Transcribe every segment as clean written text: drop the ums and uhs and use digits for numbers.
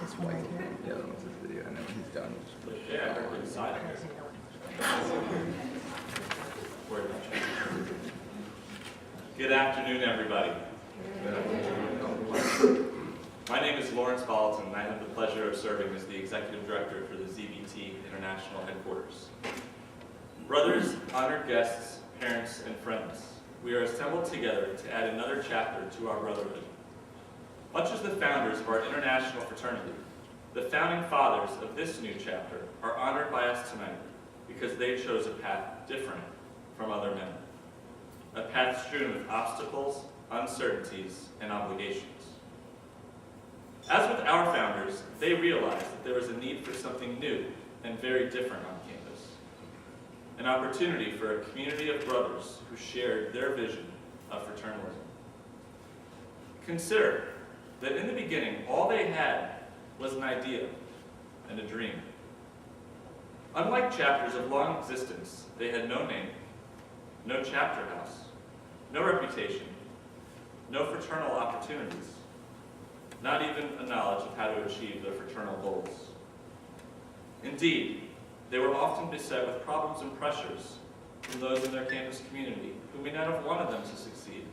This one right here? Yeah, that's his video, and then when he's done, we'll just put it. Yeah, they're pretty silent. Good afternoon, everybody. My name is Lawrence Bolton, and I have the pleasure of serving as the Executive Director for the ZBT International Headquarters. Brothers, honored guests, parents, and friends, we are assembled together to add another chapter to our brotherhood. Much as the founders of our international fraternity, the founding fathers of this new chapter are honored by us tonight because they chose a path different from other men. A path strewn with obstacles, uncertainties, and obligations. As with our founders, they realized that there was a need for something new and very different on campus. An opportunity for a community of brothers who shared their vision of fraternalism. Consider that in the beginning, all they had was an idea and a dream. Unlike chapters of long existence, they had no name, no chapter house, no reputation, no fraternal opportunities, not even a knowledge of how to achieve their fraternal goals. Indeed, they were often beset with problems and pressures from those in their campus community who may not have wanted them to succeed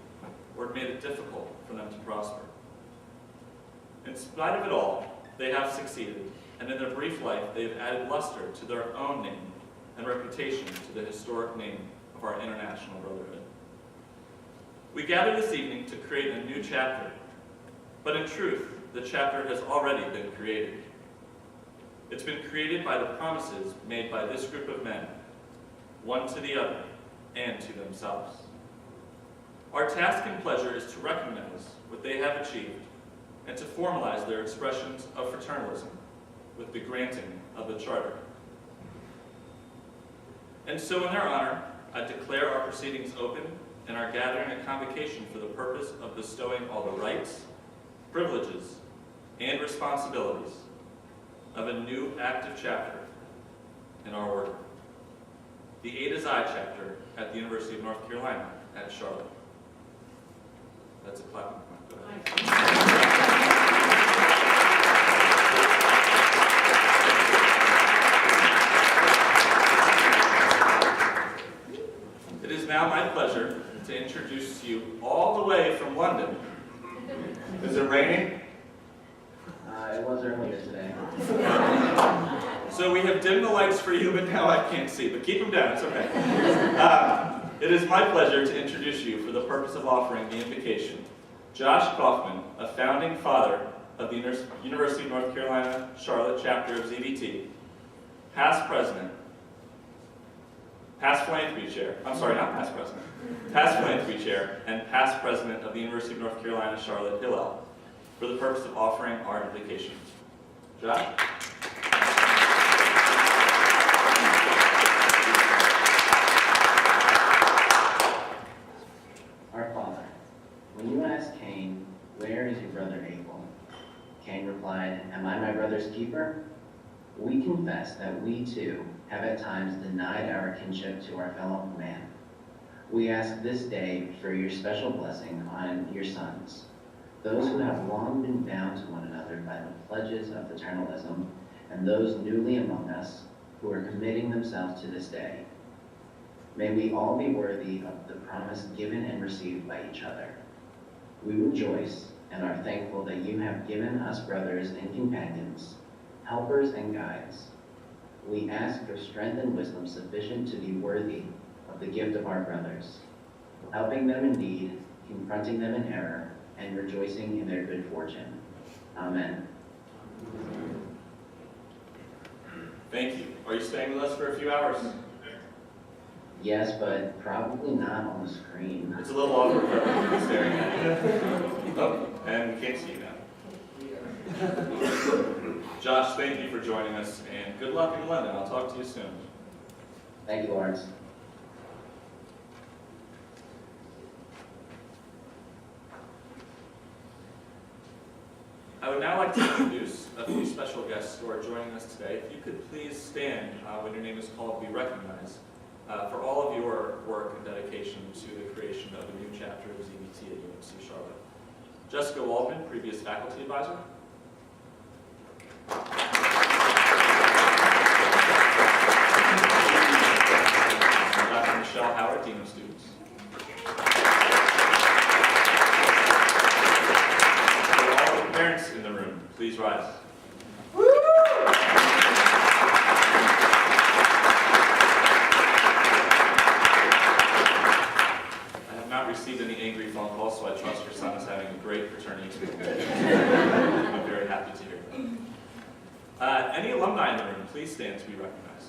or made it difficult for them to prosper. In spite of it all, they have succeeded, and in their brief life, they have added luster to their own name and reputation to the historic name of our international brotherhood. We gather this evening to create a new chapter, but in truth, the chapter has already been created. It's been created by the promises made by this group of men, one to the other and to themselves. Our task and pleasure is to recognize what they have achieved and to formalize their expressions of fraternalism with the granting of the charter. And so in their honor, I declare our proceedings open and are gathering a convocation for the purpose of bestowing all the rights, privileges, and responsibilities of a new active chapter in our order, the A to Xi chapter at the University of North Carolina at Charlotte. That's a clapping point. Go ahead. It is now my pleasure to introduce to you all the way from London. Is it raining? It was earlier today. So we have dimmed the lights for you, but now I can't see. But keep them down, it's okay. It is my pleasure to introduce you for the purpose of offering the invocation. Josh Kaufman, a founding father of the University of North Carolina, Charlotte chapter of ZBT, past president, past philanthropy chair, I'm sorry, not past president, past philanthropy chair, and past president of the University of North Carolina, Charlotte Hillel, for the purpose of offering our invocation. Josh? Our Father, when you asked Cain, "Where is your brother Abel?" Cain replied, "Am I my brother's keeper?" We confess that we too have at times denied our kinship to our fellow man. We ask this day for your special blessing on your sons, those who have long been bound to one another by the pledges of fraternalism, and those newly among us who are committing themselves to this day. May we all be worthy of the promise given and received by each other. We rejoice and are thankful that you have given us brothers and companions, helpers and guides. We ask for strength and wisdom sufficient to be worthy of the gift of our brothers, helping them in need, confronting them in error, and rejoicing in their good fortune. Amen. Thank you. Are you staying with us for a few hours? Yes, but probably not on the screen. It's a little awkward for everyone staring at you. Oh, and we can't see you now. Josh, thank you for joining us, and good luck in London. I'll talk to you soon. Thank you, Lawrence. I would now like to introduce a few special guests who are joining us today. If you could please stand when your name is called to be recognized for all of your work and dedication to the creation of a new chapter of ZBT at UNC Charlotte. Jessica Waldman, previous faculty advisor. Please rise. I have not received any angry phone calls, so I trust your son is having a great fraternity experience. I'm very happy to hear that. Any alumni in the room, please stand to be recognized.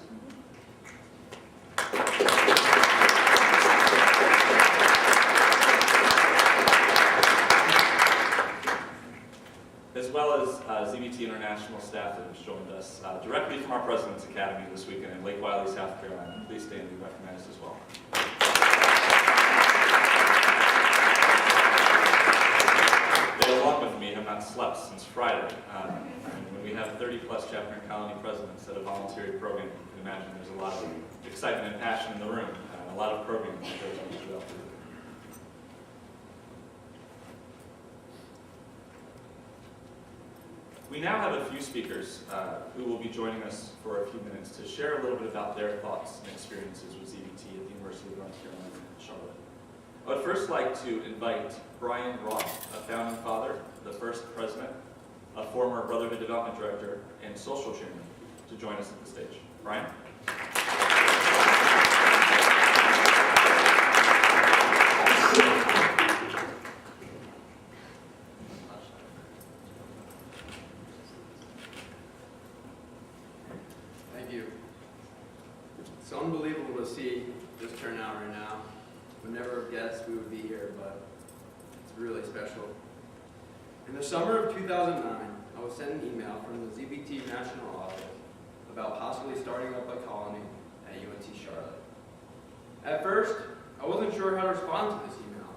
As well as ZBT International staff that has joined us directly from our President's Academy this weekend in Lake Wiley, South Carolina. Please stand to be recognized as well. They, along with me, have not slept since Friday. When we have 30-plus chapter and colony presidents at a voluntary program, you can imagine there's a lot of excitement and passion in the room, and a lot of programming that goes on throughout the week. We now have a few speakers who will be joining us for a few minutes to share a little bit about their thoughts and experiences with ZBT at the University of North Carolina in Charlotte. I would first like to invite Brian Roth, a founding father, the first president, a former Brotherhood Development Director, and social chairman, to join us at the stage. Brian? It's unbelievable to see this turnout right now. Would never have guessed we would be here, but it's really special. In the summer of 2009, I was sent an email from the ZBT National Office about possibly starting up a colony at UNC Charlotte. At first, I wasn't sure how to respond to this email.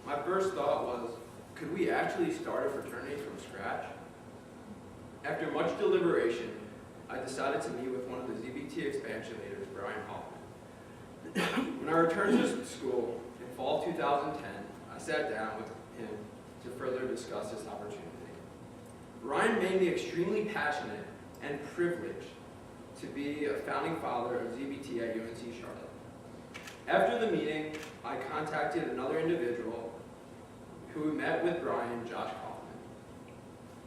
My first thought was, could we actually start a fraternity from scratch? After much deliberation, I decided to meet with one of the ZBT expansion leaders, Brian Hoffman. When I returned to school in fall 2010, I sat down with him to further discuss this opportunity. Brian made me extremely passionate and privileged to be a founding father of ZBT at UNC Charlotte. After the meeting, I contacted another individual who met with Brian, Josh Kaufman.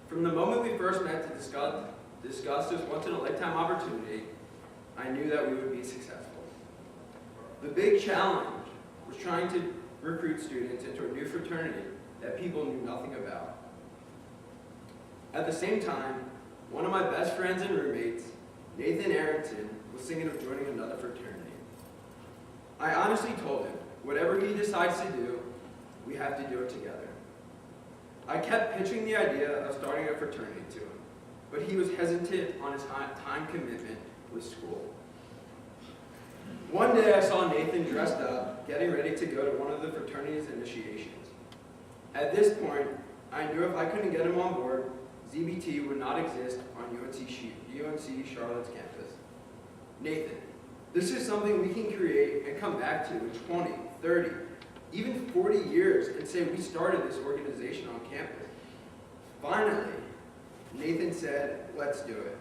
From the moment we first met to discuss this once-in-a-lifetime opportunity, I knew that we would be successful. The big challenge was trying to recruit students into a new fraternity that people knew nothing about. At the same time, one of my best friends and roommates, Nathan Arrington, was thinking of joining another fraternity. I honestly told him, whatever he decides to do, we have to do it together. I kept pitching the idea of starting a fraternity to him, but he was hesitant on his time commitment with school. One day I saw Nathan dressed up, getting ready to go to one of the fraternity's initiations. At this point, I knew if I couldn't get him on board, ZBT would not exist on UNC Charlotte's campus. Nathan, this is something we can create and come back to in 20, 30, even 40 years and say we started this organization on campus. Finally, Nathan said, let's do it.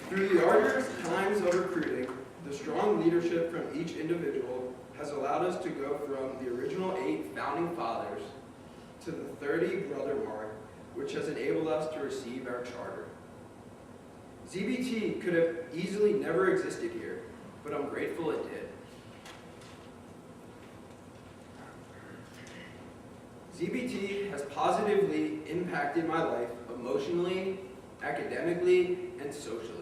Through the arduous times of recruiting, the strong leadership from each individual has allowed us to go from the original 8 founding fathers to the 30 brother mark, which has enabled us to receive our charter. ZBT could have easily never existed here, but I'm grateful it did. ZBT has positively impacted my life emotionally, academically, and socially.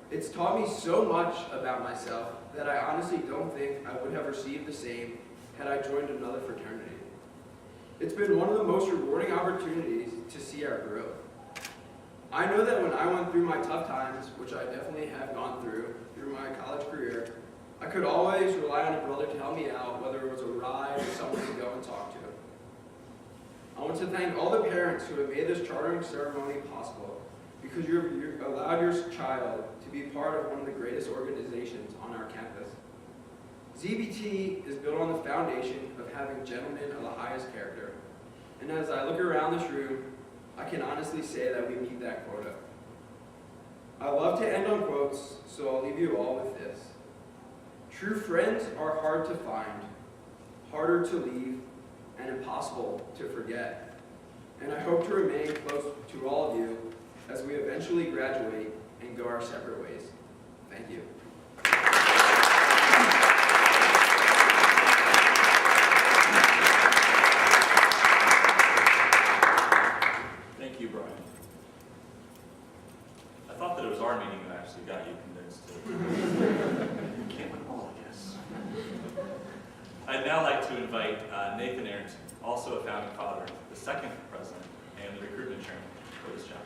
It's taught me so much about myself that I honestly don't think I would have received the same had I joined another fraternity. It's been one of the most rewarding opportunities to see our growth. I know that when I went through my tough times, which I definitely have gone through my college career, I could always rely on a brother to help me out, whether it was a ride or someone to go and talk to. I want to thank all the parents who have made this chartering ceremony possible, because you've allowed your child to be part of one of the greatest organizations on our campus. ZBT is built on the foundation of having gentlemen of the highest character. And as I look around this room, I can honestly say that we meet that quota. I love to end on quotes, so I'll leave you all with this. True friends are hard to find, harder to leave, and impossible to forget. And I hope to remain close to all of you as we eventually graduate and go our separate ways. Thank you. Thank you, Brian. I thought that it was our meeting that actually got you convinced to. Can't win all, I guess. I'd now like to invite Nathan Arrington, also a founding father, the second president, and the recruitment chairman for this chapter.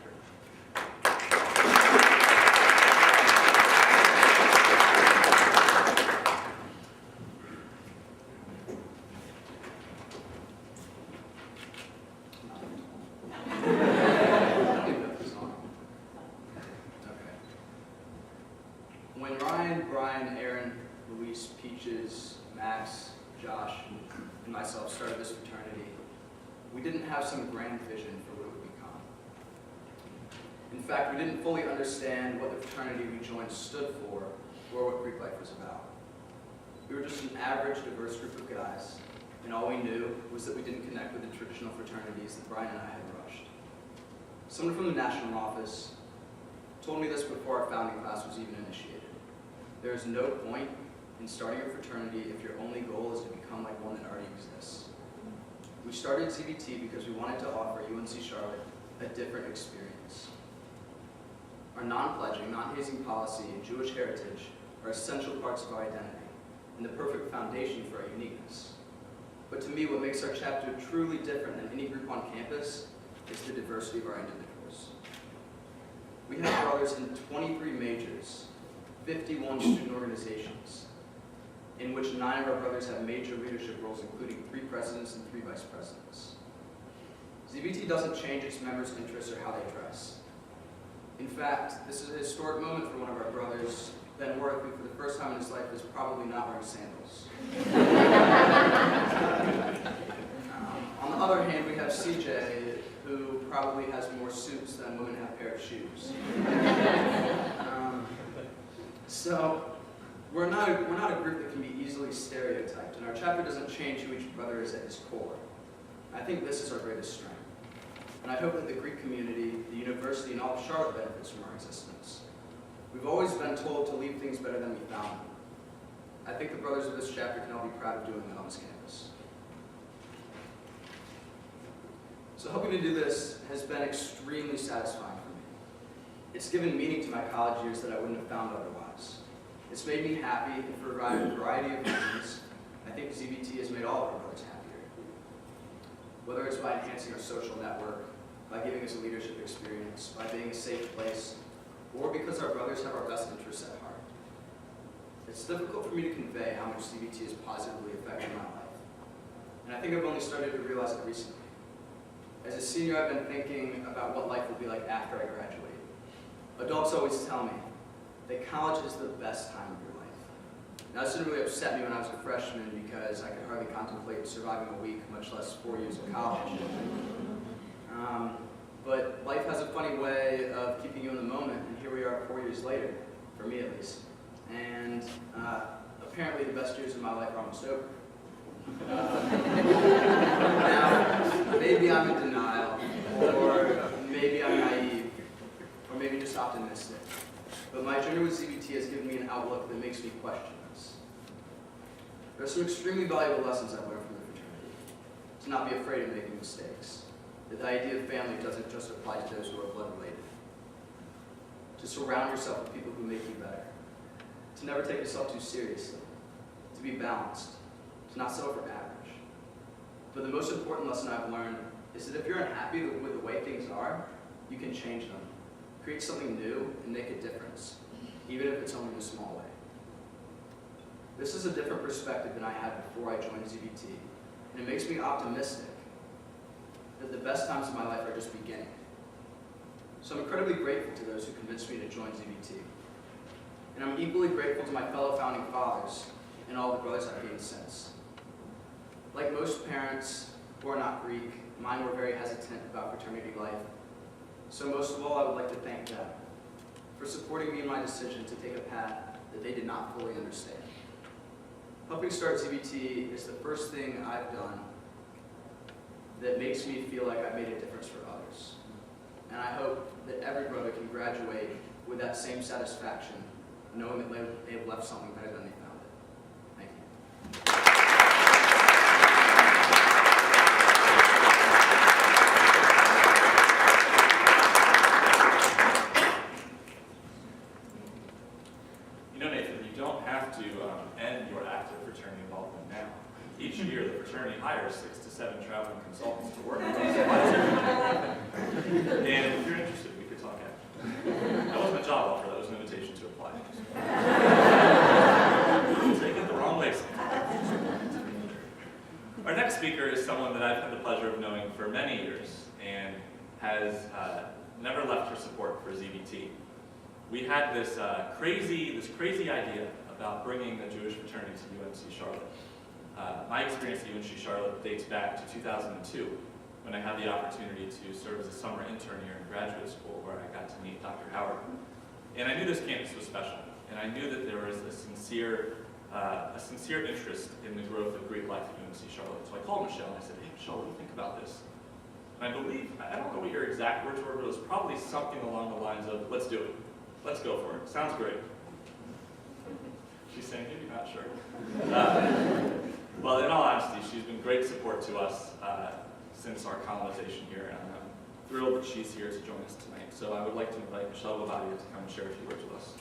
When Ryan, Brian, Aaron, Luis, Peaches, Max, Josh, and myself started this fraternity, we didn't have some grand vision for what it would become. In fact, we didn't fully understand what the fraternity we joined stood for or what Greek life was about. We were just an average, diverse group of guys, and all we knew was that we didn't connect with the traditional fraternities that Brian and I had rushed. Someone from the national office told me this before our founding class was even initiated. There is no point in starting a fraternity if your only goal is to become like one that already exists. We started ZBT because we wanted to offer UNC Charlotte a different experience. Our non-pledging, non-hazing policy, and Jewish heritage are essential parts of our identity and the perfect foundation for our uniqueness. But to me, what makes our chapter truly different than any group on campus is the diversity of our individuals. We have brothers in 23 majors, 51 student organizations, in which 9 of our brothers have major leadership roles, including 3 presidents and 3 vice presidents. ZBT doesn't change its members' interests or how they dress. In fact, this is a historic moment for one of our brothers, Ben Worth, who for the first time in his life is probably not wearing sandals. On the other hand, we have CJ, who probably has more suits than women have pair of shoes. So we're not a group that can be easily stereotyped, and our chapter doesn't change who each brother is at his core. I think this is our greatest strength. And I hope that the Greek community, the university, and all of Charlotte benefits from our existence. We've always been told to leave things better than we found them. I think the brothers of this chapter can all be proud of doing that on this campus. So helping to do this has been extremely satisfying for me. It's given meaning to my college years that I wouldn't have found otherwise. It's made me happy, and for a variety of reasons, I think ZBT has made all of our brothers happier. Whether it's by enhancing our social network, by giving us a leadership experience, by being a safe place, or because our brothers have our best interests at heart. It's difficult for me to convey how much ZBT has positively affected my life. And I think I've only started to realize it recently. As a senior, I've been thinking about what life will be like after I graduate. Adults always tell me that college is the best time of your life. Now, this didn't really upset me when I was a freshman because I could hardly contemplate surviving a week, much less 4 years of college. But life has a funny way of keeping you in the moment, and here we are 4 years later, for me at least. And apparently the best years of my life are almost over. Now, maybe I'm in denial, or maybe I'm naive, or maybe just optimistic. But my journey with ZBT has given me an outlook that makes me question this. There are some extremely valuable lessons I've learned from the fraternity. To not be afraid of making mistakes. That the idea of family doesn't just apply to those who are blood related. To surround yourself with people who make you better. To never take yourself too seriously. To be balanced. To not settle for average. But the most important lesson I've learned is that if you're unhappy with the way things are, you can change them. Create something new and make a difference, even if it's only in a small way. This is a different perspective than I had before I joined ZBT, and it makes me optimistic that the best times of my life are just beginning. So I'm incredibly grateful to those who convinced me to join ZBT. And I'm equally grateful to my fellow founding fathers and all the brothers I've gained since. Like most parents who are not Greek, mine were very hesitant about fraternity life. So most of all, I would like to thank them for supporting me in my decision to take a path that they did not fully understand. Helping start ZBT is the first thing I've done that makes me feel like I've made a difference for others. And I hope that every brother can graduate with that same satisfaction, knowing that they've left something better than they found it. Thank you. You know, Nathan, you don't have to end your active fraternity involvement now. Each year, the fraternity hires 6 to 7 traveling consultants to work with us. And if you're interested, we could talk after. That wasn't a job offer, that was an invitation to apply. Take it the wrong way sometimes. Our next speaker is someone that I've had the pleasure of knowing for many years and has never left her support for ZBT. We had this crazy idea about bringing a Jewish fraternity to UNC Charlotte. My experience at UNC Charlotte dates back to 2002, when I had the opportunity to serve as a summer intern here in graduate school, where I got to meet Dr. Howard. And I knew this campus was special, and I knew that there was a sincere interest in the growth of Greek life at UNC Charlotte. So I called Michelle and I said, "Hey, Michelle, what do you think about this?" And I believe, I don't know what your exact words were, but it was probably something along the lines of, "Let's do it. Let's go for it. Sounds great." She's saying, maybe not sure. Well, in all honesty, she's been great support to us since our colonization here, and I'm thrilled that she's here to join us tonight. So I would like to invite Michelle Bavadia to come and share a few words with us.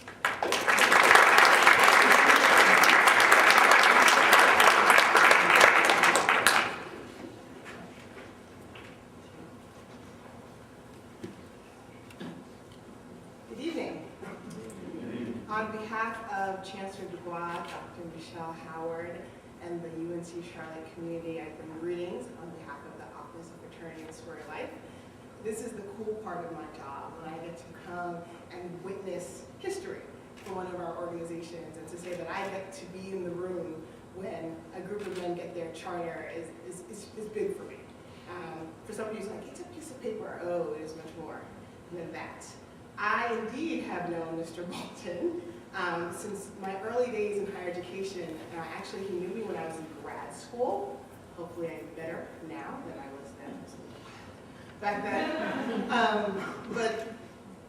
Good evening. On behalf of Chancellor Dubois, Dr. Michelle Howard, and the UNC Charlotte community, I bring greetings on behalf of the Office of Fraternity and Sorority Life. This is the cool part of my job, when I get to come and witness history for one of our organizations, and to say that I get to be in the room when a group of men get their charter is big for me. For somebody who's like, it's a piece of paper. Oh, it is much more than that. I indeed have known Mr. Bolton since my early days in higher education. Actually, he knew me when I was in grad school. Hopefully I'm better now than I was then. Back then. But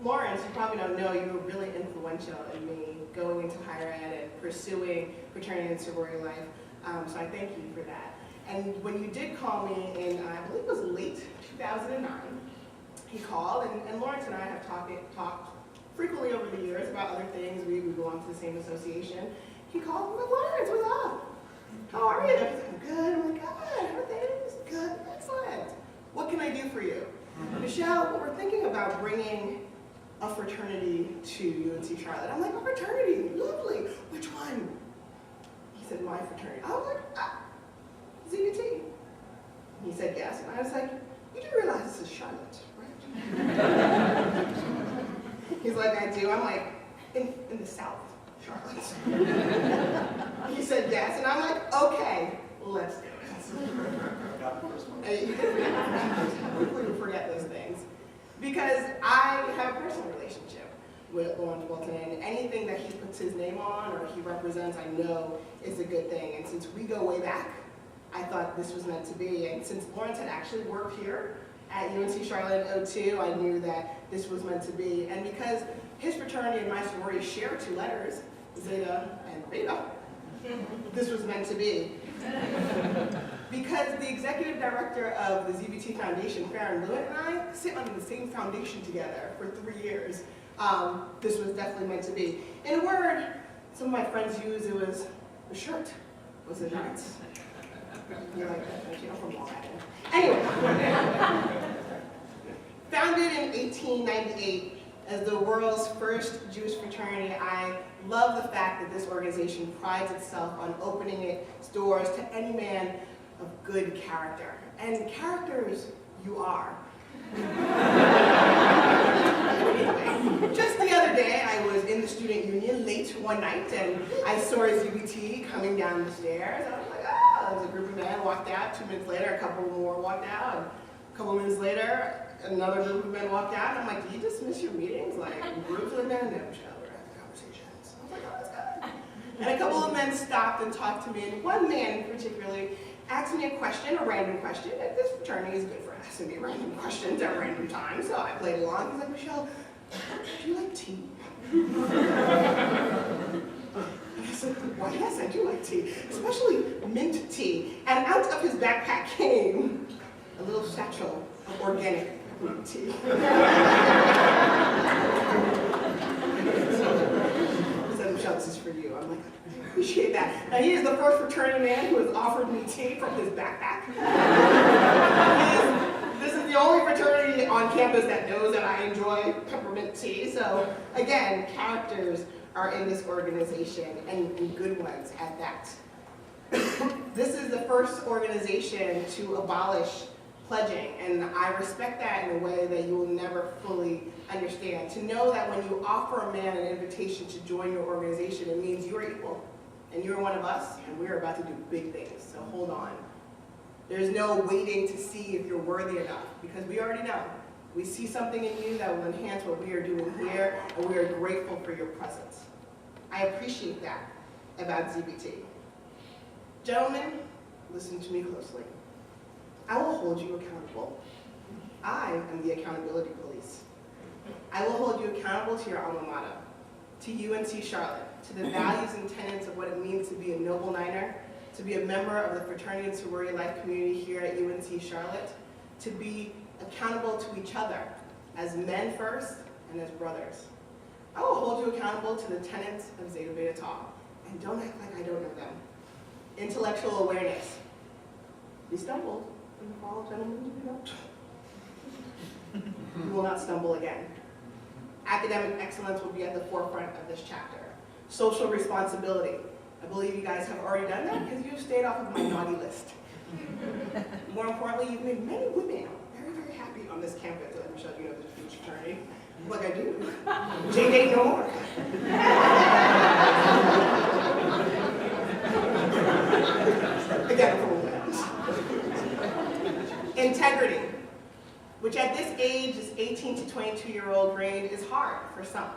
Lawrence, you probably don't know, you were really influential in me going into higher ed and pursuing fraternity and sorority life. So I thank you for that. And when you did call me in, I believe it was late 2009, he called, and Lawrence and I have talked frequently over the years about other things. We belong to the same association. He called, I'm like, Lawrence, what's up? How are you? He's like, good. I'm like, good. How are things? Good. Excellent. What can I do for you? Michelle, we're thinking about bringing a fraternity to UNC Charlotte. I'm like, a fraternity? Lovely. Which one? He said, my fraternity. I was like, ZBT. He said yes, and I was like, you do realize this is Charlotte, right? He's like, I do. I'm like, in the South, Charlotte. He said yes, and I'm like, okay, let's do it. Hopefully we forget those things. Because I have a personal relationship with Lawrence Bolton, and anything that he puts his name on or he represents, I know is a good thing. And since we go way back, I thought this was meant to be. And since Lawrence had actually worked here at UNC Charlotte in 2002, I knew that this was meant to be. And because his fraternity and my sorority share 2 letters, Zeta and Beta, this was meant to be. Because the executive director of the ZBT Foundation, Farron Lewitt, and I sit under the same foundation together for 3 years, this was definitely meant to be. In a word, some of my friends used, it was, the shirt was a nut. You like that, don't you? I'm from Long Island. Anyway, founded in 1898 as the world's first Jewish fraternity, I love the fact that this organization prides itself on opening its doors to any man of good character. And characters you are. Anyway, just the other day, I was in the student union late one night, and I saw a ZBT coming down the stairs, and I was like, oh, there was a group of men walked out. 2 minutes later, a couple more walked out, and a couple minutes later, another group of men walked out, and I'm like, do you just miss your meetings? Like, groups of men, no, Michelle, we're having conversations. I was like, oh, that's good. And a couple of men stopped and talked to me, and one man particularly asked me a question, a random question, and this fraternity is good for asking me random questions at random times, so I played along. He's like, Michelle, do you like tea? And I said, well, yes, I do like tea, especially mint tea. And out of his backpack came a little satchel of organic mint tea. He said, Michelle, this is for you. I'm like, I appreciate that. Now, he is the first fraternity man who has offered me tea from his backpack. This is the only fraternity on campus that knows that I enjoy peppermint tea. So, again, characters are in this organization, and good ones at that. This is the first organization to abolish pledging, and I respect that in a way that you will never fully understand. To know that when you offer a man an invitation to join your organization, it means you are equal, and you're one of us, and we're about to do big things, so hold on. There's no waiting to see if you're worthy enough, because we already know. We see something in you that will enhance what we are doing here, and we are grateful for your presence. I appreciate that about ZBT. Gentlemen, listen to me closely. I will hold you accountable. I am the accountability police. I will hold you accountable to your alma mater, to UNC Charlotte, to the values and tenets of what it means to be a Noble Niner, to be a member of the fraternity and sorority life community here at UNC Charlotte, to be accountable to each other as men first and as brothers. I will hold you accountable to the tenets of Zeta Beta Tau, and don't act like I don't know them. Intellectual awareness. We stumbled in the fall, gentlemen, we don't. We will not stumble again. Academic excellence will be at the forefront of this chapter. Social responsibility. I believe you guys have already done that because you've stayed off of my naughty list. More importantly, you've made many women very, very happy on this campus. I'm sure you know this huge fraternity. Like I do. J-Date no more. Again, full integrity, which at this age, this 18 to 22-year-old grade, is hard for some.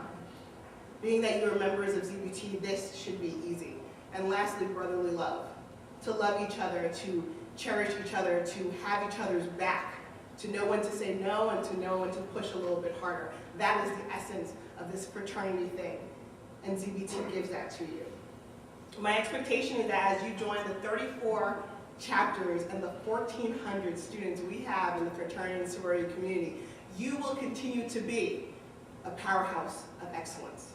Being that you are members of ZBT, this should be easy. And lastly, brotherly love. To love each other, to cherish each other, to have each other's back, to know when to say no and to know when to push a little bit harder. That is the essence of this fraternity thing, and ZBT gives that to you. My expectation is that as you join the 34 chapters and the 1,400 students we have in the fraternity and sorority community, you will continue to be a powerhouse of excellence.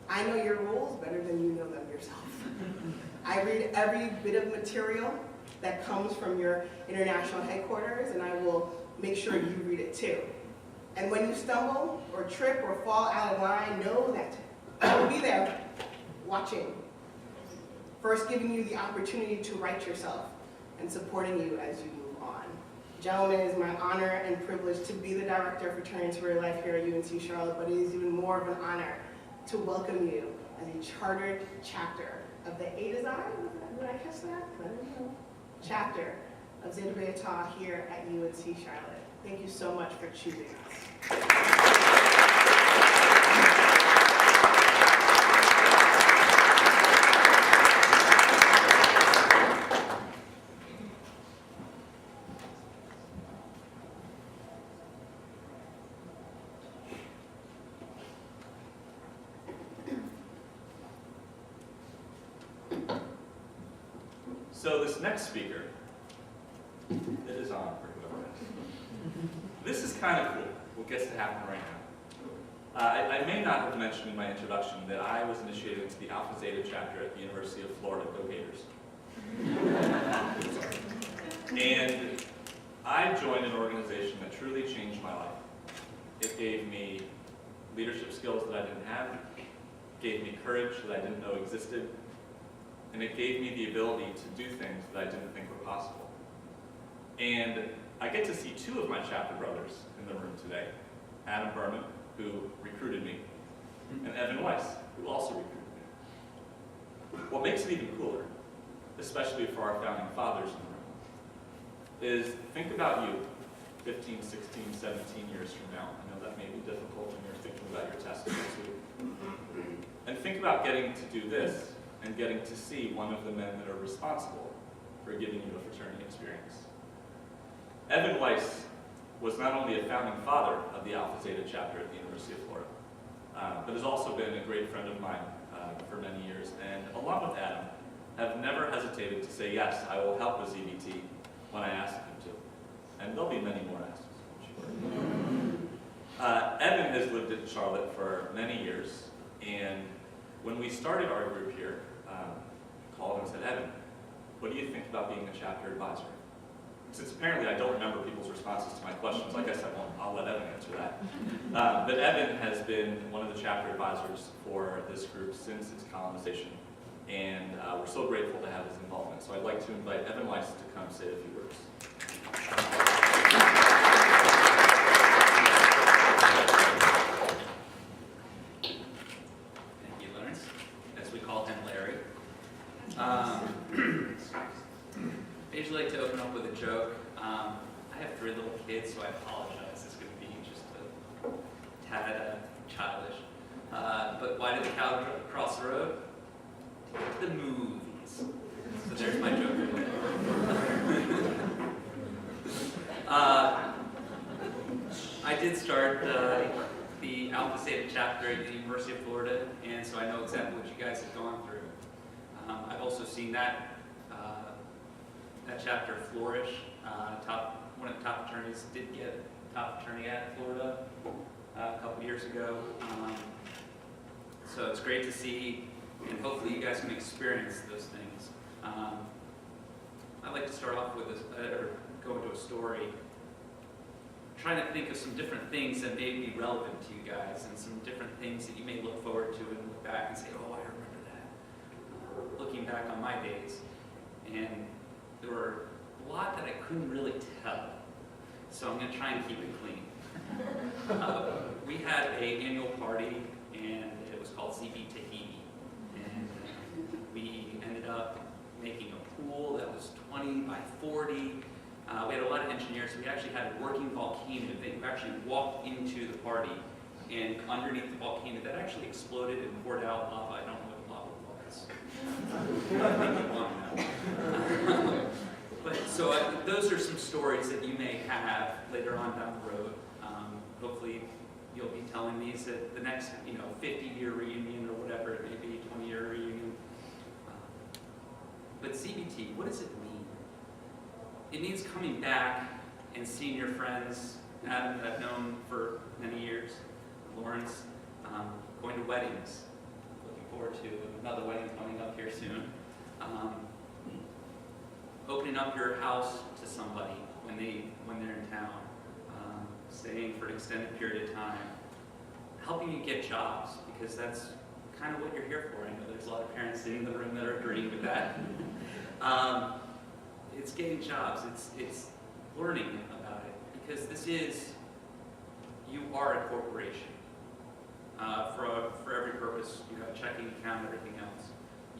I know your rules better than you know them yourself. I read every bit of material that comes from your international headquarters, and I will make sure you read it too. And when you stumble or trip or fall out of line, know that I will be there watching. First giving you the opportunity to right yourself and supporting you as you move on. Gentlemen, it is my honor and privilege to be the director of fraternity and sorority life here at UNC Charlotte, but it is even more of an honor to welcome you as a chartered chapter of the A Design, did I catch that? I don't know. Chapter of Zeta Beta Tau here at UNC Charlotte. Thank you so much for choosing us. So this next speaker, it is on for whoever it is. This is kind of cool, what gets to happen right now. I may not have mentioned in my introduction that I was initiated into the Alpha Zeta chapter at the University of Florida, Go Gators. And I joined an organization that truly changed my life. It gave me leadership skills that I didn't have, gave me courage that I didn't know existed, and it gave me the ability to do things that I didn't think were possible. And I get to see two of my chapter brothers in the room today. Adam Berman, who recruited me, and Evan Weiss, who also recruited me. What makes it even cooler, especially for our founding fathers in the room, is think about you 15, 16, 17 years from now. I know that may be difficult when you're thinking about your test next week. And think about getting to do this and getting to see one of the men that are responsible for for giving you a fraternity experience. Evan Weiss was not only a founding father of the Alpha Zeta chapter at the University of Florida, but has also been a great friend of mine for many years, and along with Adam, have never hesitated to say, yes, I will help with ZBT when I ask him to. And there'll be many more asks, I'm sure. Evan has lived in Charlotte for many years, and when we started our group here, called him and said, Evan, what do you think about being a chapter advisor? Since apparently I don't remember people's responses to my questions, I guess I'll let Evan answer that. But Evan has been one of the chapter advisors for this group since its colonization, and we're so grateful to have his involvement. So I'd like to invite Evan Weiss to come say a few words. Thank you, Lawrence, as we call him Larry. I usually like to open up with a joke. I have 3 little kids, so I apologize. It's going to be just a tad childish. But why did the cow cross the road? To get to the movies. So there's my joke. I did start the Alpha Zeta chapter at the University of Florida, and so I know exactly what you guys have gone through. I've also seen that chapter flourish. One of the top fraternities did get top fraternity at Florida a couple years ago. So it's great to see, and hopefully you guys can experience those things. I'd like to start off with or go into a story, trying to think of some different things that may be relevant to you guys, and some different things that you may look forward to and look back and say, oh, I remember that. Looking back on my days, and there were a lot that I couldn't really tell, so I'm going to try and keep it clean. We had an annual party, and it was called ZB Tahiti, and we ended up making a pool that was 20 by 40. We had a lot of engineers. We actually had a working volcano that you actually walked into the party, and underneath the volcano that actually exploded and poured out lava. I don't know what lava was. I think you want to know. But so those are some stories that you may have later on down the road. Hopefully you'll be telling these at the next 50-year reunion or whatever it may be, 20-year reunion. But CBT, what does it mean? It means coming back and seeing your friends, Adam, that I've known for many years, Lawrence, going to weddings. Looking forward to another wedding coming up here soon. Opening up your house to somebody when they're in town, staying for an extended period of time, helping you get jobs, because that's kind of what you're here for. I know there's a lot of parents sitting in the room that are agreeing with that. It's getting jobs, it's learning about it, because you are a corporation. For every purpose, you have a checking account, everything else.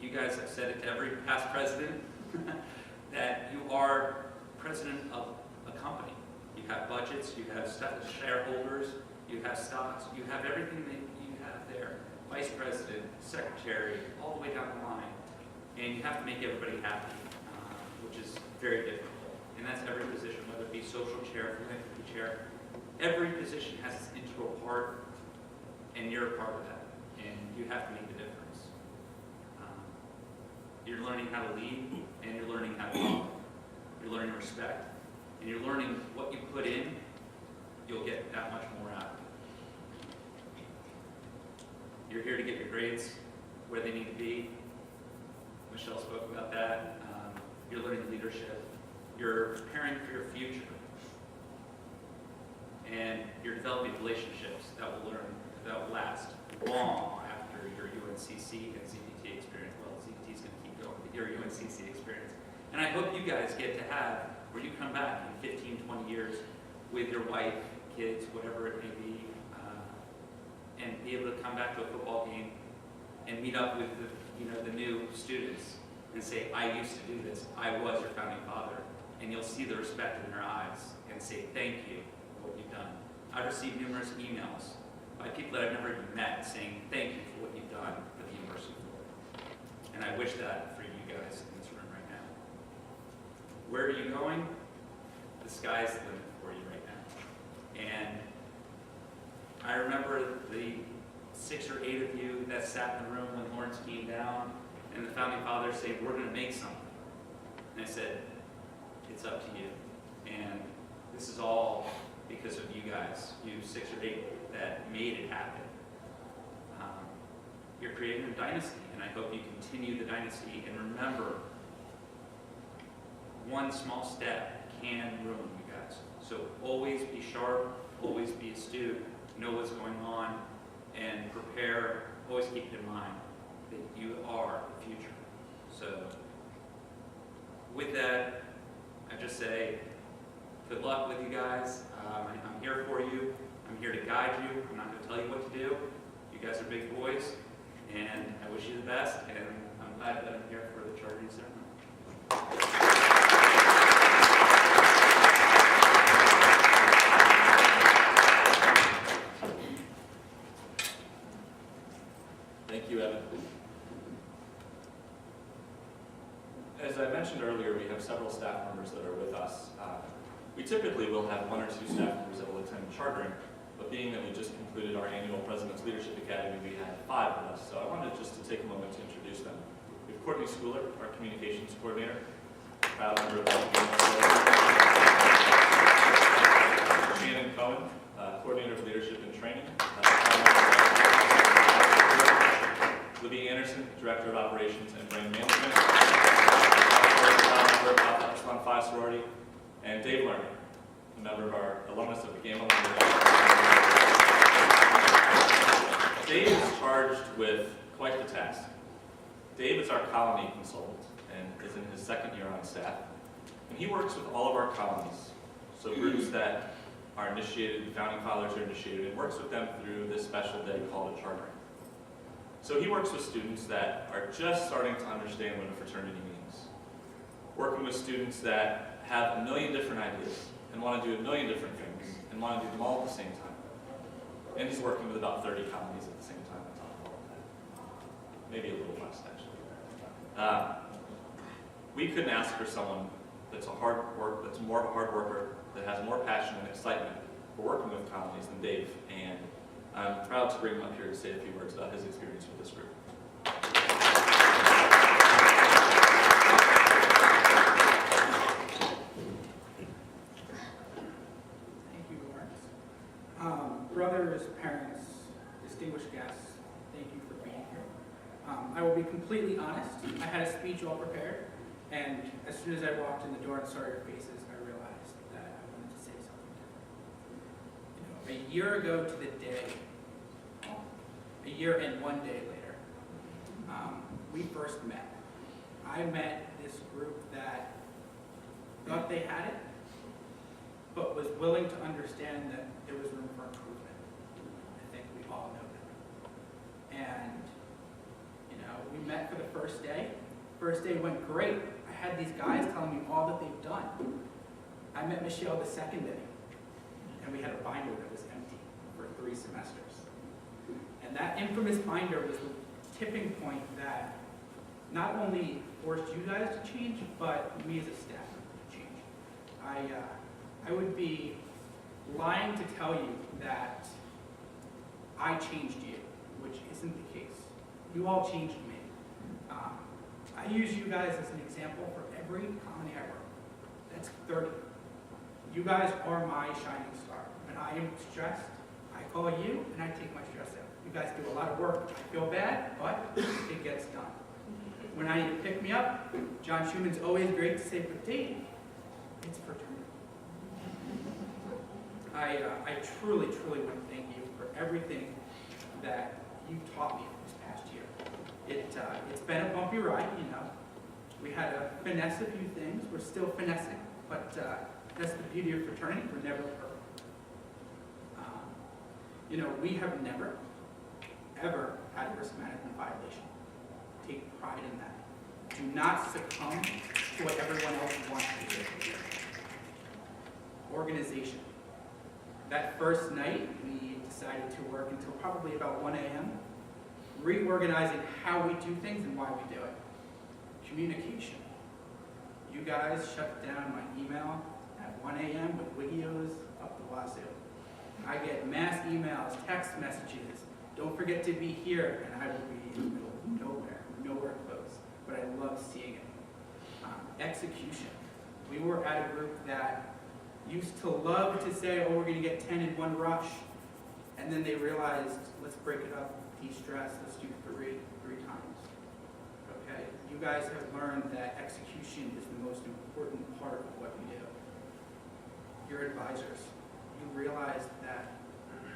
You guys have said it to every past president, that you are president of a company. You have budgets, you have shareholders, you have stocks, you have everything that you have there. Vice president, secretary, all the way down the line. And you have to make everybody happy, which is very difficult. And that's every position, whether it be social chair, philanthropy chair. Every position has its integral part, and you're a part of that. And you have to make the difference. You're learning how to lead, and you're learning how to follow. You're learning respect, and you're learning what you put in, you'll get that much more out. You're here to get your grades where they need to be. Michelle spoke about that. You're learning leadership. You're preparing for your future. And you're developing relationships that will last long after your UNCC and ZBT experience. Well, ZBT is going to keep going, but your UNCC experience. And I hope you guys get to have, where you come back in 15, 20 years with your wife, kids, whatever it may be, and be able to come back to a football game and meet up with the new students and say, I used to do this, I was your founding father. And you'll see the respect in their eyes and say, thank you for what you've done. I've received numerous emails by people that I've never even met saying, thank you for what you've done for the University of Florida. And I wish that for you guys in this room right now. where are you going? The sky's the limit for you right now. And I remember the 6 or 8 of you that sat in the room when Lawrence came down, and the Founding Fathers said, we're going to make something. And I said, it's up to you. And this is all because of you guys, you 6 or 8 that made it happen. You're creating a dynasty, and I hope you continue the dynasty. And remember, one small step can ruin you guys. So always be sharp, always be astute, know what's going on, and prepare. Always keep in mind that you are the future. So with that, I just say, good luck with you guys. I'm here for you. I'm here to guide you. I'm not going to tell you what to do. You guys are big boys, and I wish you the best, and I'm glad that I'm here for the chartering ceremony. Thank you, Evan. As I mentioned earlier, we have several staff members that are with us. We typically will have 1 or 2 staff members that will attend chartering, but being that we just concluded our annual President's Leadership Academy, we had 5 of us. So I wanted just to take a moment to introduce them. We have Courtney Schooler, our communications coordinator, proud member of the Shannon Cohen, coordinator of leadership and training. Libby Anderson, Director of Operations and Brand Management, member of Alpha Epsilon Phi sorority, and Dave Lerner, a member of our alumnus of the Gamma. Dave is charged with quite the task. Dave is our colony consultant and is in his 2nd year on staff. And he works with all of our colonies, so groups that are initiated, the Founding Fathers are initiated, and works with them through this special day called a chartering. So he works with students that are just starting to understand what a fraternity means. Working with students that have a million different ideas and want to do a million different things and want to do them all at the same time. And he's working with about 30 colonies at the same time on top of all of that. Maybe a little less, actually. We couldn't ask for someone that's more of a hard worker, that has more passion and excitement for working with colonies than Dave. And I'm proud to bring him up here to say a few words about his experience with this group. Thank you, Lawrence. Brothers, parents, distinguished guests, thank you for being here. I will be completely honest. I had a speech all prepared, and as soon as I walked in the door and saw your faces, I realized that I wanted to say something different. A year ago to the day, a year and 1 day later, we first met. I met this group that thought they had it, but was willing to understand that there was room for improvement. I think we all know that. And, we met for the first day. First day went great. I had these guys telling me all that they've done. I met Michelle the 2nd day, and we had a binder that was empty for 3 semesters. And that infamous binder was the tipping point that not only forced you guys to change, but me as a staff to change. I would be lying to tell you that I changed you, which isn't the case. You all changed me. I use you guys as an example for every colony I work. That's 30. You guys are my shining star. When I am stressed, I call you and I take my stress out. You guys do a lot of work. I feel bad, but it gets done. When I need to pick me up, John Schumann's always great to say, but Dave, it's fraternity. I truly, truly want to thank you for everything that you taught me this past year. It's been a bumpy ride, We had to finesse a few things. We're still finessing, but that's the beauty of fraternity. We're never perfect. We have never, ever had a risk management violation. Take pride in that. Do not succumb to what everyone else wants to do. Organization. That first night, we decided to work until probably about 1 a.m., reorganizing how we do things and why we do it. Communication. You you guys shut down my email at 1 a.m. with videos up the wazoo. I get mass emails, text messages, don't forget to be here, and I will be in the middle of nowhere close, but I love seeing it. Execution. We were at a group that used to love to say, oh, we're going to get 10 in one rush, and then they realized, let's break it up, de-stress, let's do three times. Okay? You guys have learned that execution is the most important part of what you do. Your advisors, you realize that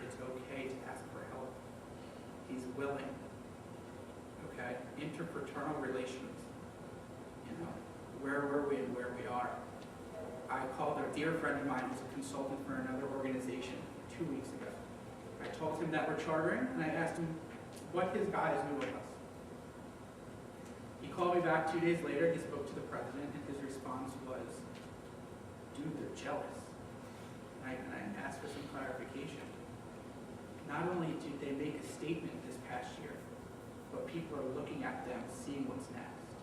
it's okay to ask for help. He's willing. Okay? Interfraternal relations. You know, where were we and where we are. I called a dear friend of mine who's a consultant for another organization 2 weeks ago. I told him that we're chartering, and I asked him what his guys knew of us. He called me back 2 days later, he spoke to the president, and his response was, dude, they're jealous. And I asked for some clarification. Not only did they make a statement this past year, but people are looking at them, seeing what's next.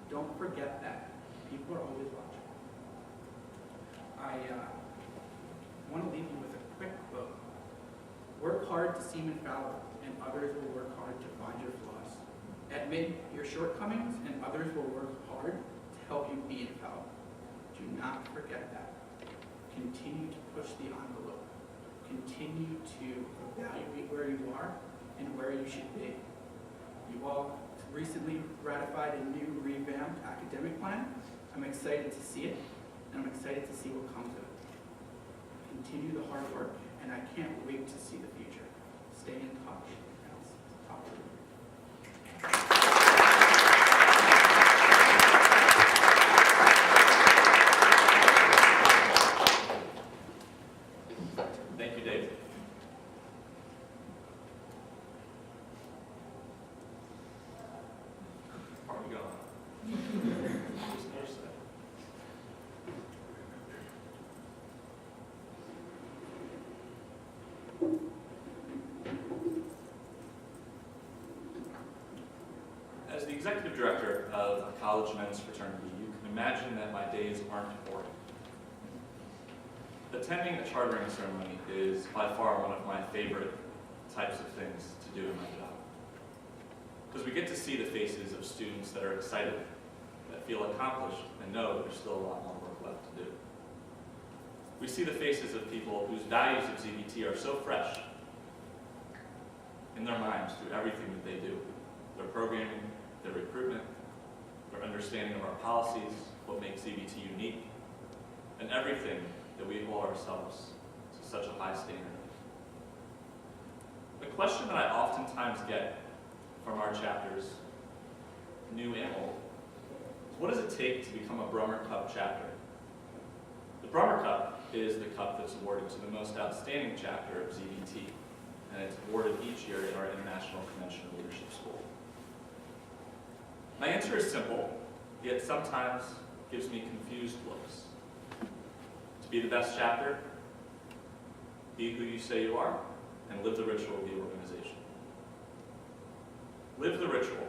Don't forget that. People are always watching. I want to leave you with a quick quote. Work hard to seem infallible, and others will work hard to find your flaws. Admit your shortcomings, and others will work hard to help you be infallible. Do not forget that. Continue to push the envelope. Continue to evaluate where you are and where you should be. You all recently ratified a new revamped academic plan. I'm excited to see it, and I'm excited to see what comes of it. Continue the hard work, and I can't wait to see the future. Stay in touch. And I'll talk to you. Thank you, Dave. How are we going? Just noticed that. As the executive director of a college men's fraternity, you can imagine that my days aren't boring. Attending a chartering ceremony is by far one of my favorite types of things to do in my job. Because we get to see the faces of students that are excited, that feel accomplished, and know there's still a lot more work left to do. We see the faces of people whose values of ZBT are so fresh in their minds through everything that they do. Their programming, their recruitment, their understanding of our policies, what makes ZBT unique, and everything that we hold ourselves to such a high standard. The question that I oftentimes get from our chapters, new and old, is what does it take to become a Brummer Cup chapter? The Brummer Cup is the cup that's awarded to the most outstanding chapter of ZBT, and it's awarded each year in our International Convention of Leadership School. My answer is simple, yet sometimes gives me confused looks. To be the best chapter, be who you say you are, and live the ritual of the organization. Live the ritual.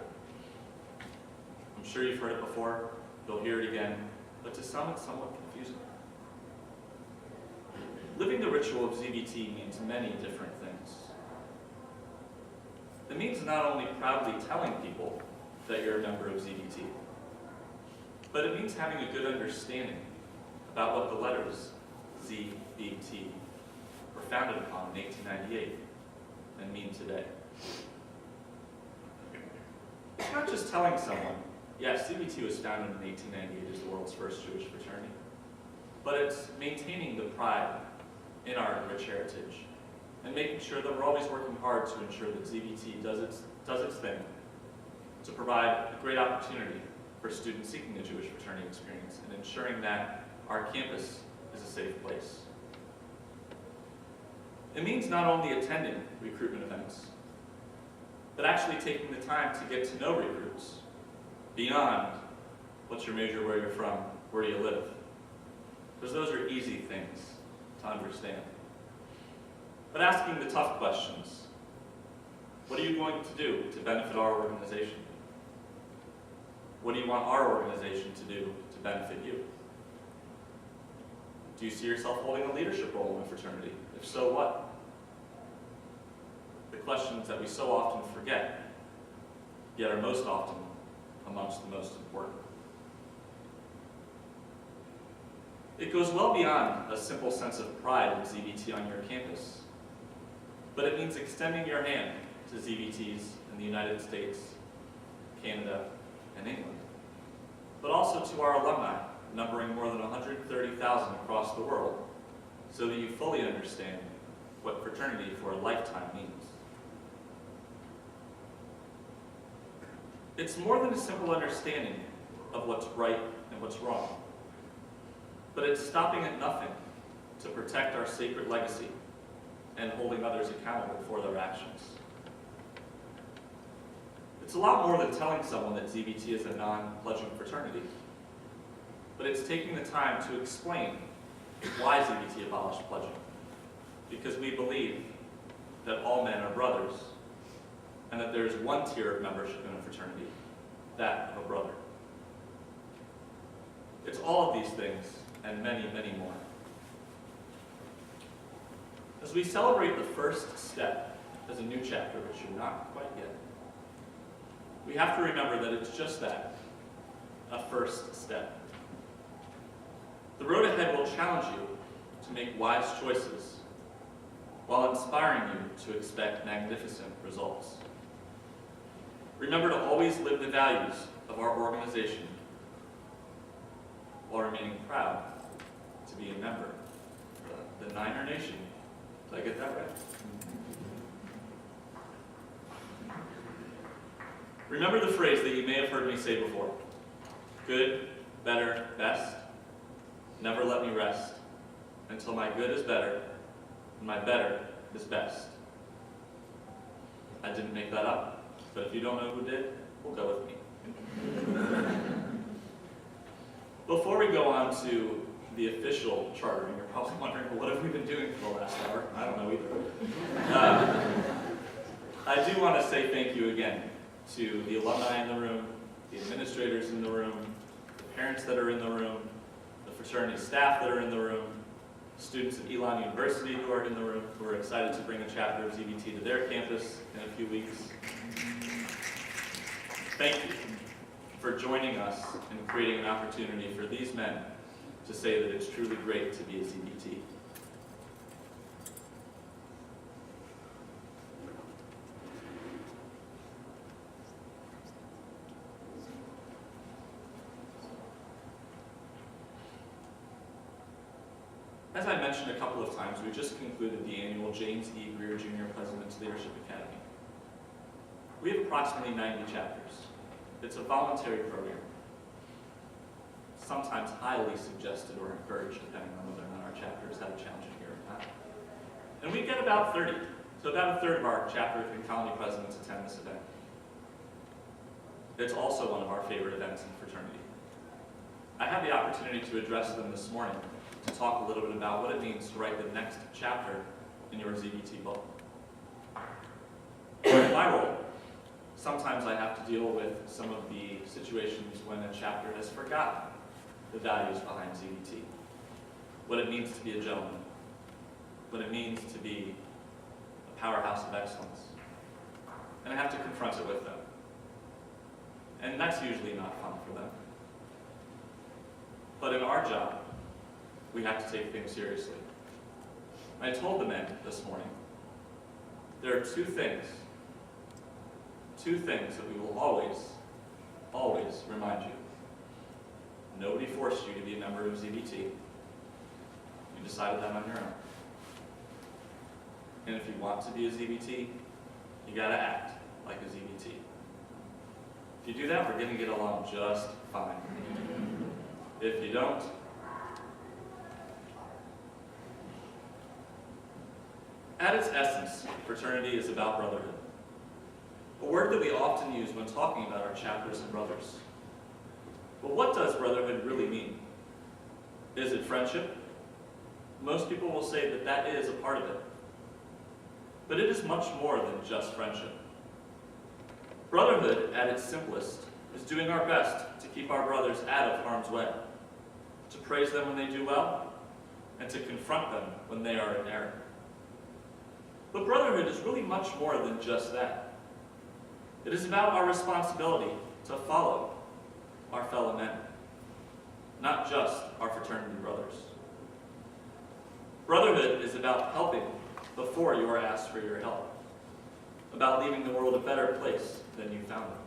I'm sure you've heard it before, you'll hear it again, but to some it's somewhat confusing. Living the ritual of ZBT means many different things. It means not only proudly telling people that you're a member of ZBT, but it means having a good understanding about what the letters ZBT were founded upon in 1898 and mean today. It's not just telling someone, yes, ZBT was founded in 1898 as the world's first Jewish fraternity, but it's maintaining the pride in our rich heritage and making sure that we're always working hard to ensure that ZBT does its thing to provide a great opportunity for students seeking the Jewish fraternity experience and ensuring that our campus is a safe place. It means not only attending recruitment events, but actually taking the time to get to know recruits beyond what's your major, where you're from, where do you live. Because those are easy things to understand. But asking the tough questions. What are you going to do to benefit our organization? What do you want our organization to do to to benefit you? Do you see yourself holding a leadership role in a fraternity? If so, what? The questions that we so often forget, yet are most often amongst the most important. It goes well beyond a simple sense of pride in ZBT on your campus, but it means extending your hand to ZBTs in the United States, Canada, and England, but also to our alumni, numbering more than 130,000 across the world, so that you fully understand what fraternity for a lifetime means. It's more than a simple understanding of what's right and what's wrong, but it's stopping at nothing to protect our sacred legacy and holding others accountable for their actions. It's a lot more than telling someone that ZBT is a non-pledging fraternity, but it's taking the time to explain why ZBT abolished pledging, because we believe that all men are brothers, and that there is one tier of membership in a fraternity, that of a brother. It's all of these things, and many, many more. As we celebrate the first step as a new chapter, which you're not quite yet, we have to remember that it's just that, a first step. The road ahead will challenge you to make wise choices, while inspiring you to expect magnificent results. Remember to always live the values of our organization, while remaining proud to be a member of the Niner Nation. Did I get that right? Remember the phrase that you may have heard me say before: good, better, best. Never let me rest until my good is better and my better is best. I didn't make that up, but if you don't know who did, we'll go with me. Before we go on to the official chartering, you're probably wondering, well, what have we been doing for the last hour? I don't know either. I do want to say thank you again to the alumni in the room, the administrators in the room, the parents that are in the room, the fraternity staff that are in the room, students at Elon University who are in the room, who are excited to bring a chapter of ZBT to their campus in a few weeks. Thank you for joining us in creating an opportunity for these men to say that it's truly great to be a ZBT. As I mentioned a couple of times, we just concluded the annual James E. Greer Jr. President's Leadership Academy. We have approximately 90 chapters. It's a voluntary program, sometimes highly suggested or encouraged, depending on whether or not our chapters have a challenging year or not. And we get about 30, so about a third of our chapter and colony presidents attend this event. It's also one of our favorite events in fraternity. I had the opportunity to address them this morning to talk a little bit about what it means to write the next chapter in your ZBT book. In my role, sometimes I have to deal with some of the situations when a chapter has forgotten the values behind ZBT, what it means to be a gentleman, what it means to be a powerhouse of excellence. And I have to confront it with them. And that's usually not fun for them. But in our job, we have to take things seriously. I told the men this morning, there are two things that we will always, always remind you. Nobody forced you to be a member of ZBT. You decided that on your own. And if you want to be a ZBT, you gotta act like a ZBT. If you do that, we're gonna get along just fine. If you don't, at its essence, fraternity is about brotherhood. A word that we often use when talking about our chapters and brothers. But what does brotherhood really mean? Is it friendship? Most people will say that that is a part of it. But it is much more than just friendship. Brotherhood, at its simplest, is doing our best to keep our brothers out of harm's way. to praise them when they do well, and to confront them when they are in error. But brotherhood is really much more than just that. It is about our responsibility to follow our fellow men, not just our fraternity brothers. Brotherhood is about helping before you are asked for your help, about leaving the world a better place than you found it.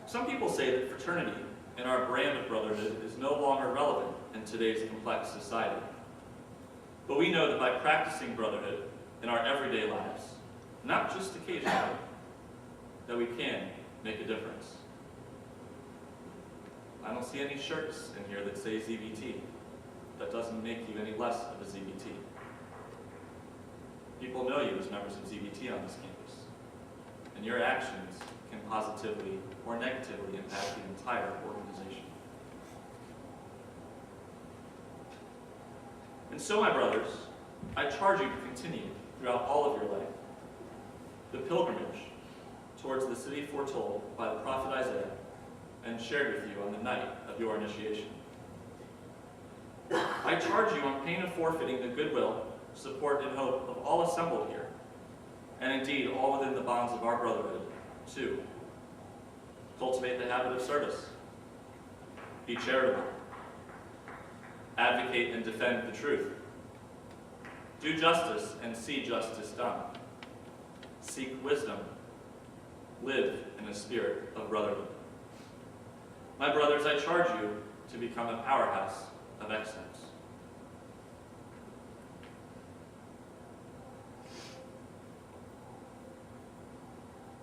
Some people say that fraternity and our brand of brotherhood is no longer relevant in today's complex society. But we know that by practicing brotherhood in our everyday lives, not just occasionally, that we can make a difference. I don't see any shirts in here that say ZBT. That doesn't make you any less of a ZBT. People know you as members of ZBT on this campus, and your actions can positively or negatively impact the entire organization. And so, my brothers, I charge you to continue throughout all of your life the pilgrimage towards the city foretold by the prophet Isaiah and shared with you on the night of your initiation. I charge you on pain of forfeiting the goodwill, support, and hope of all assembled here, and indeed all within the bonds of our brotherhood, to cultivate the habit of service, be charitable, advocate and defend the truth, do justice and see justice done, seek wisdom, live in a spirit of brotherhood. My brothers, I charge you to become a powerhouse of excellence.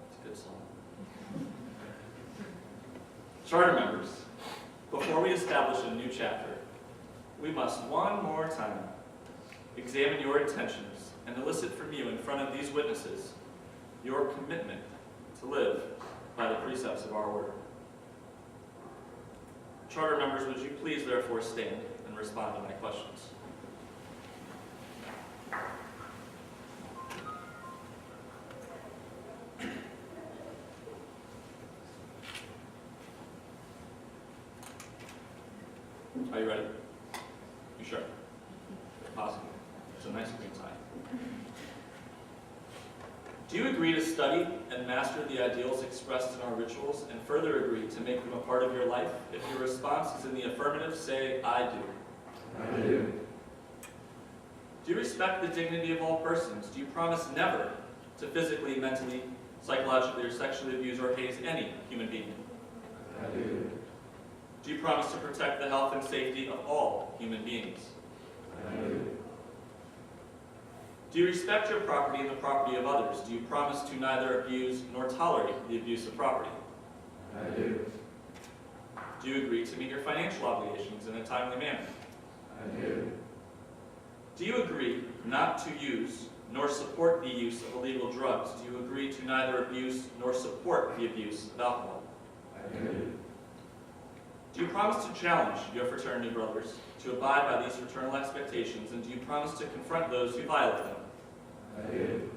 It's a good song. Charter members, before we establish a new chapter, we must one more time examine your intentions and elicit from you in front of these witnesses your commitment to live by the precepts of our order. Charter members, would you please therefore stand and respond to my questions? Are you ready? You sure? Positive. It's a nice green tie. Do you agree to study and master the ideals expressed in our rituals and further agree to make them a part of your life? If your response is in the affirmative, say, I do. I do. Do you respect the dignity of all persons? Do you promise never to physically, mentally, psychologically, or sexually abuse or haze any human being? I do. Do you promise to protect the health and safety of all human beings? I do. Do you respect your property and the property of others? Do you promise to neither abuse nor tolerate the abuse of property? I do. Do you agree to meet your financial obligations in a timely manner? I do. Do you agree not to use nor support the use of illegal drugs? Do you agree to neither abuse nor support the abuse of alcohol? I do. Do you promise to challenge your fraternity brothers to abide by these fraternal expectations, and do you promise to confront those who violate them? I do.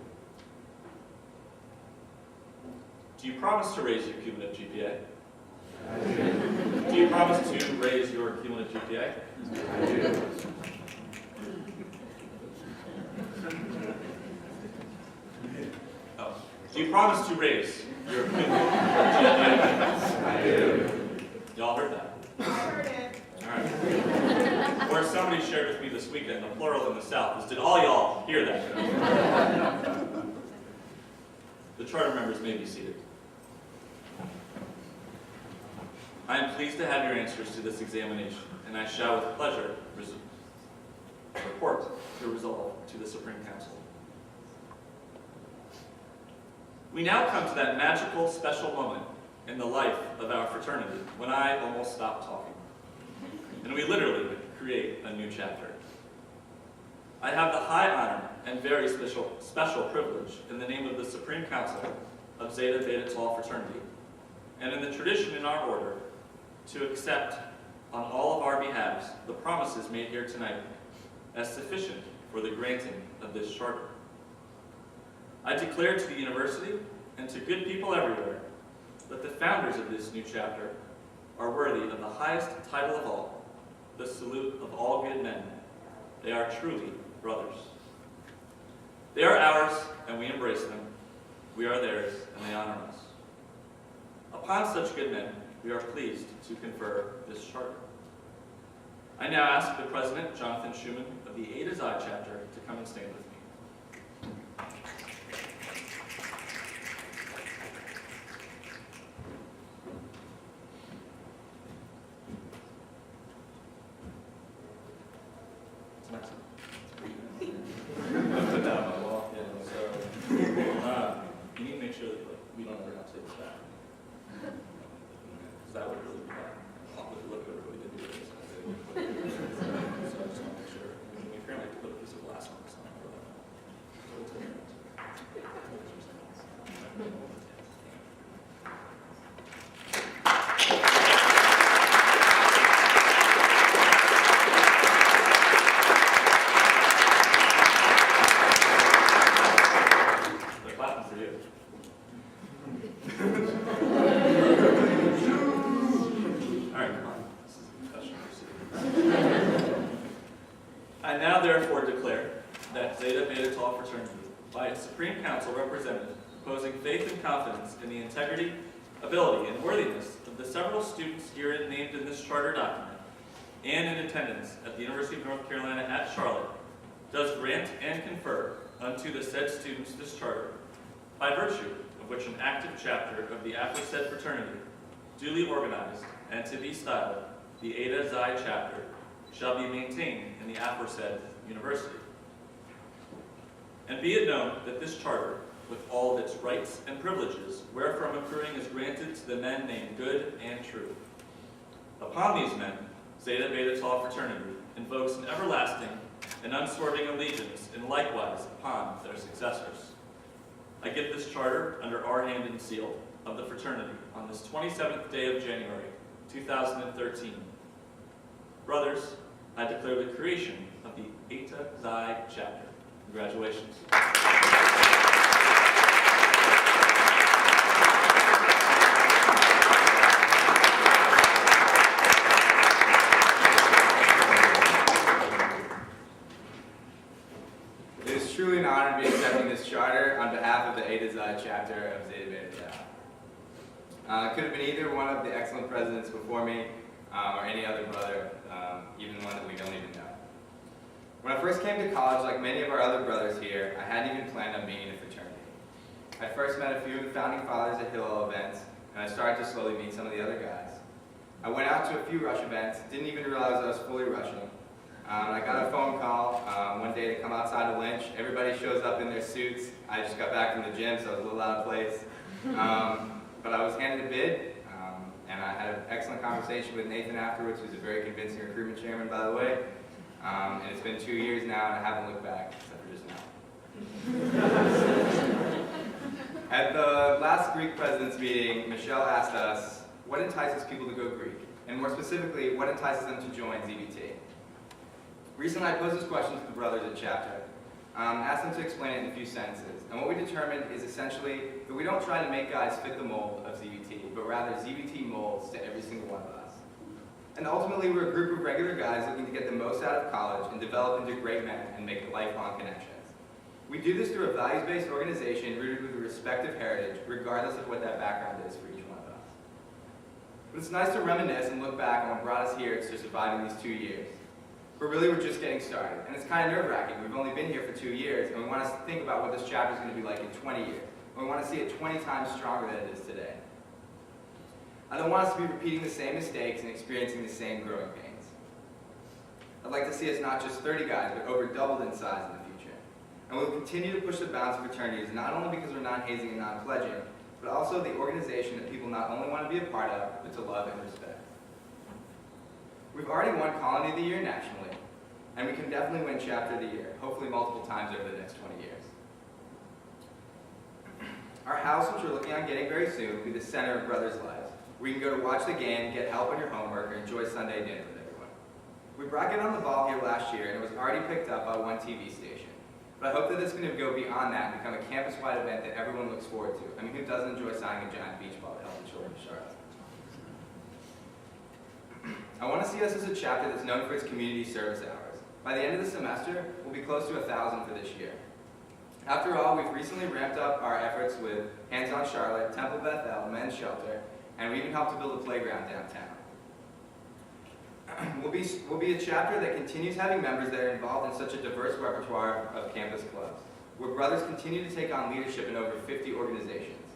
Do you promise to raise your cumulative GPA? I do. Do you promise to raise your cumulative GPA? I do. Oh. Do you promise to raise your cumulative GPA? I do. Y'all heard that? Heard it. All right. Or somebody shared with me this weekend, the plural in the South is, did all y'all hear that? The charter members may be seated. I am pleased to have your answers to this examination, and I shall with pleasure report the result to the Supreme Council. We now come to that magical, special moment in the life of our fraternity when I almost stopped talking, and we literally create a new chapter. I have the high honor and very special privilege in the name of the Supreme Council of Zeta Beta Tau Fraternity, and in the tradition in our order, to accept on all of our behalves the promises made here tonight as sufficient for the granting of this charter. I declare to the university and to good people everywhere that the founders of this new chapter are worthy of the highest title of all, the salute of all good men. They are truly brothers. They are ours, and we embrace them. We are theirs, and they honor us. Upon such good men, we are pleased to confer this charter. I now ask the President, Jonathan Schumann, of the Eta Xi chapter to come and stand with me. Put that on my wall. Yeah, so you need to make sure that we don't ever have to take this back. Because that would really be bad. With the look of everybody did do this. So I just want to make sure. We apparently have to put a piece of glass on this. They're clapping for you. All right, come on. This is a confession proceeding. I now therefore declare that Zeta Beta Tau fraternity, by its Supreme Council represented, reposing faith and confidence in the integrity, ability, and worthiness of the several students herein named in this charter document, and in attendance at the University of North Carolina at Charlotte, does grant and confer unto the said students this charter, by virtue of which an active chapter of the aforesaid fraternity, duly organized and to be styled the Eta Xi chapter, shall be maintained in the aforesaid university. And be it known that this charter, with all of its rights and privileges, wherefrom accruing is granted to the men named good and true. Upon these men, Zeta Beta Tau fraternity invokes an everlasting and unswerving allegiance, and likewise upon their successors. I give this charter under our hand and seal of the fraternity on this 27th day of January, 2013. Brothers, I declare the creation of the Eta Xi chapter. Congratulations. It is truly an honor to be accepting this charter on behalf of the Eta Xi chapter of Zeta Beta Tau. It could have been either one of the excellent presidents before me, or any other brother, even one that we don't even know. When I first came to college, like many of our other brothers here, I hadn't even planned on being in a fraternity. I first met a few of the founding fathers at Hillel events, and I started to slowly meet some of the other guys. I went out to a few rush events, didn't even realize I was fully rushing. I got a phone call one day to come outside to Lynch. Everybody shows up in their suits. I just got back from the gym, so I was a little out of place. But I was handed a bid, and I had an excellent conversation with Nathan afterwards, who's a very convincing recruitment chairman, by the way. And it's been 2 years now, and I haven't looked back, except for just now. At the last Greek president's meeting, Michelle asked us, what entices people to go Greek? And more specifically, what entices them to join ZBT? Recently, I posed this question to the brothers at chapter, asked them to explain it in a few sentences. And what we determined is essentially that we don't try to make guys fit the mold of ZBT, but rather ZBT molds to every single one of us. And ultimately, we're a group of regular guys looking to get the most out of college and develop into great men and make lifelong connections. We do this through a values-based organization rooted with a respective heritage, regardless of what that background is for each one of us. But it's nice to reminisce and look back on what brought us here to surviving these 2 years. But really, we're just getting started. And it's kind of nerve-wracking. We've only been here for 2 years, and we want to think about what this chapter is going to be like in 20 years. And we want to see it 20 times stronger than it is today. I don't want us to be repeating the same mistakes and experiencing the same growing pains. I'd like to see us not just 30 guys, but over doubled in size in the future. And we'll continue to push the bounds of fraternities, not only because we're non-hazing and non-pledging, but also the organization that people not only want to be a part of, but to love and respect. We've already won Colony of the Year nationally, and we can definitely win Chapter of the Year, hopefully multiple times over the next 20 years. Our house, which we're looking on getting very soon, will be the center of brothers' lives. We can go to watch the game, get help on your homework, or enjoy Sunday dinner with everyone. We brought Get on the Ball here last year, and it was already picked up by one TV station. But I hope that it's going to go beyond that and become a campus-wide event that everyone looks forward to. I mean, who doesn't enjoy signing a giant beach ball to help the children of Charlotte? I want to see us as a chapter that's known for its community service hours. By the end of the semester, we'll be close to 1,000 for this year. After all, we've recently ramped up our efforts with Hands on Charlotte, Temple Bethel, Men's Shelter, and we even helped to build a playground downtown. We'll be a chapter that continues having members that are involved in such a diverse repertoire of campus clubs, where brothers continue to take on leadership in over 50 organizations.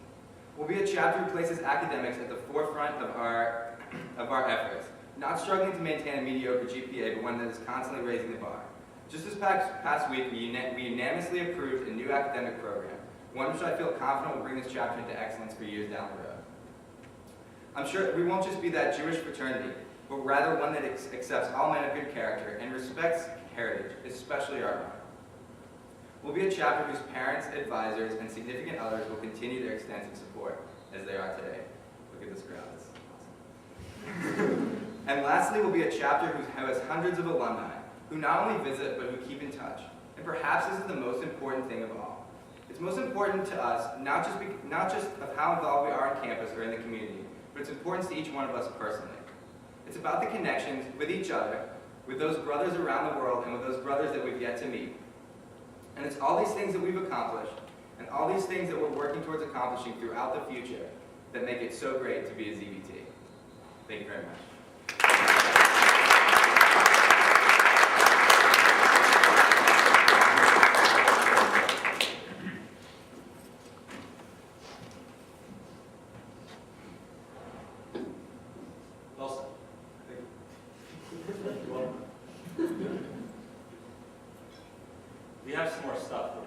We'll be a chapter who places academics at the forefront of our efforts, not struggling to maintain a mediocre GPA, but one that is constantly raising the bar. Just this past week, we unanimously approved a new academic program, one which I feel confident will bring this chapter into excellence for years down the road. I'm sure we won't just be that Jewish fraternity, but rather one that accepts all men of good character and respects heritage, especially our own. We'll be a chapter whose parents, advisors, and significant others will continue their extensive support, as they are today. Look at this crowd, it's awesome. And lastly, we'll be a chapter who has hundreds of alumni, who not only visit, but who keep in touch. And perhaps this is the most important thing of all. It's most important to us, not just of how involved we are on campus or in the community, but its importance to each one of us personally. It's about the connections with each other, with those brothers around the world, and with those brothers that we've yet to meet. And it's all these things that we've accomplished, and all these things that we're working towards accomplishing throughout the future that make it so great to be a ZBT. Thank you very much. Well said. We have some more stuff for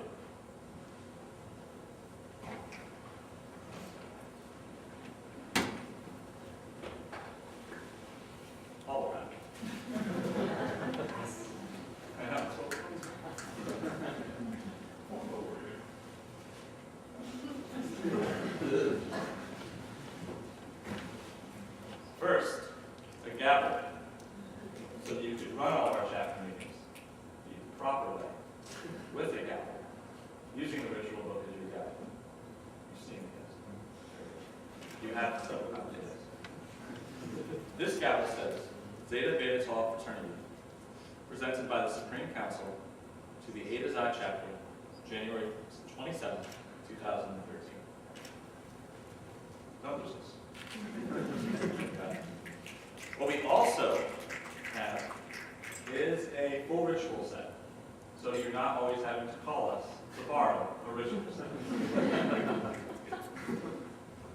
you. All around. I know. First, a gavel, so that you could run all of our chapter meetings the proper way, with a gavel, using the ritual book as your gavel. You've seen it, yes. You have several copies. This gavel says, Zeta Beta Tau Fraternity, presented by the Supreme Council to the Eta Xi chapter, January 27, 2013. Don't lose this. Okay. What we also have is a full ritual set, so you're not always having to call us to borrow a ritual set.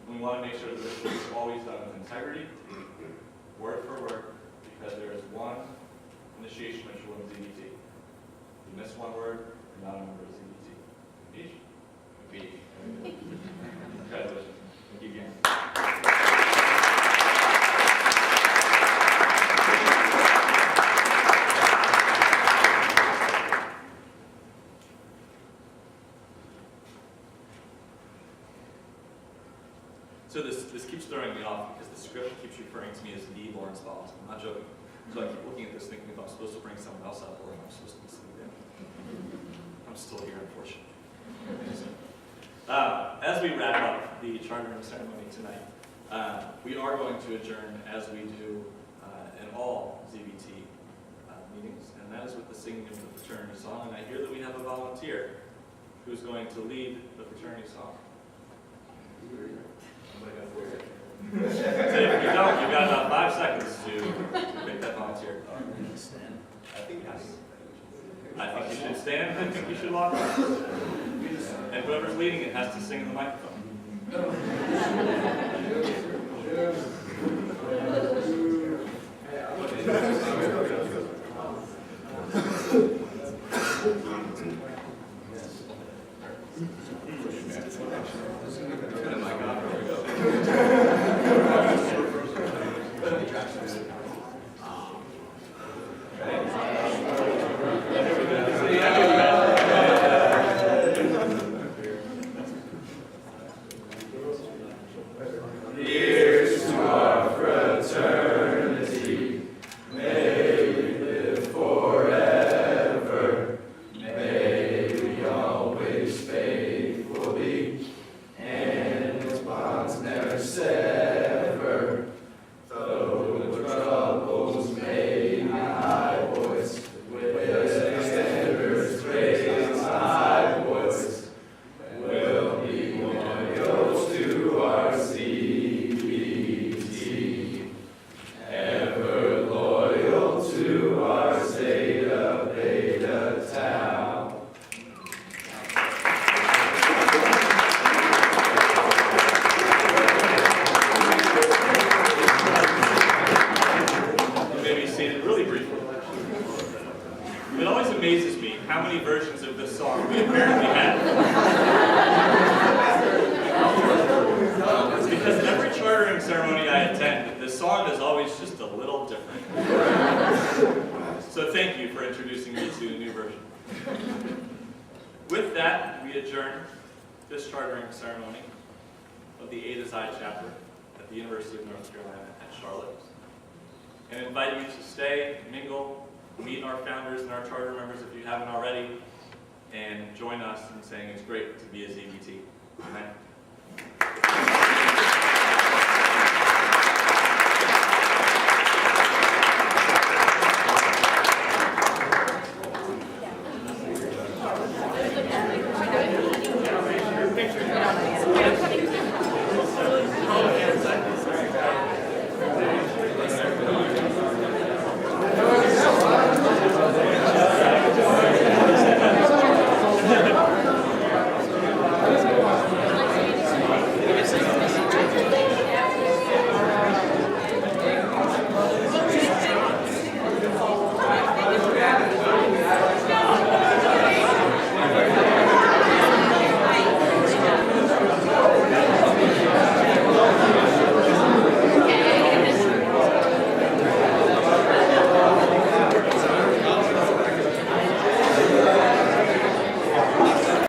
We want to make sure that the ritual is always done with integrity, word for word, because there is one initiation ritual in ZBT. If you miss one word, you're not a member of ZBT. Each? Agreed. Congratulations. Thank you again. So this keeps throwing me off because the script keeps referring to me as the Lawrence Ball. I'm not joking. So I keep looking at this thinking if I'm supposed to bring someone else up or if I'm supposed to be sitting there. I'm still here, unfortunately. As we wrap up the chartering ceremony tonight, we are going to adjourn as we do in all ZBT meetings, and that is with the singing of the fraternity song. And I hear that we have a volunteer who's going to lead the fraternity song. So if you don't, you've got about 5 seconds to make that volunteer. I think you should stand. I think you should walk. And whoever's leading it has to sing in the microphone. Here's to It always amazes me how many versions of this song we apparently have. It's because in every chartering ceremony I attend, the song is always just a little different. So thank you for introducing me to a new version. With that, we adjourn this chartering ceremony of the A to Zeta chapter at the University of North Carolina at Charlotte, and invite you to stay, mingle, meet our founders and our charter members if you haven't already, and join us in saying it's great to be a ZBT. Amen.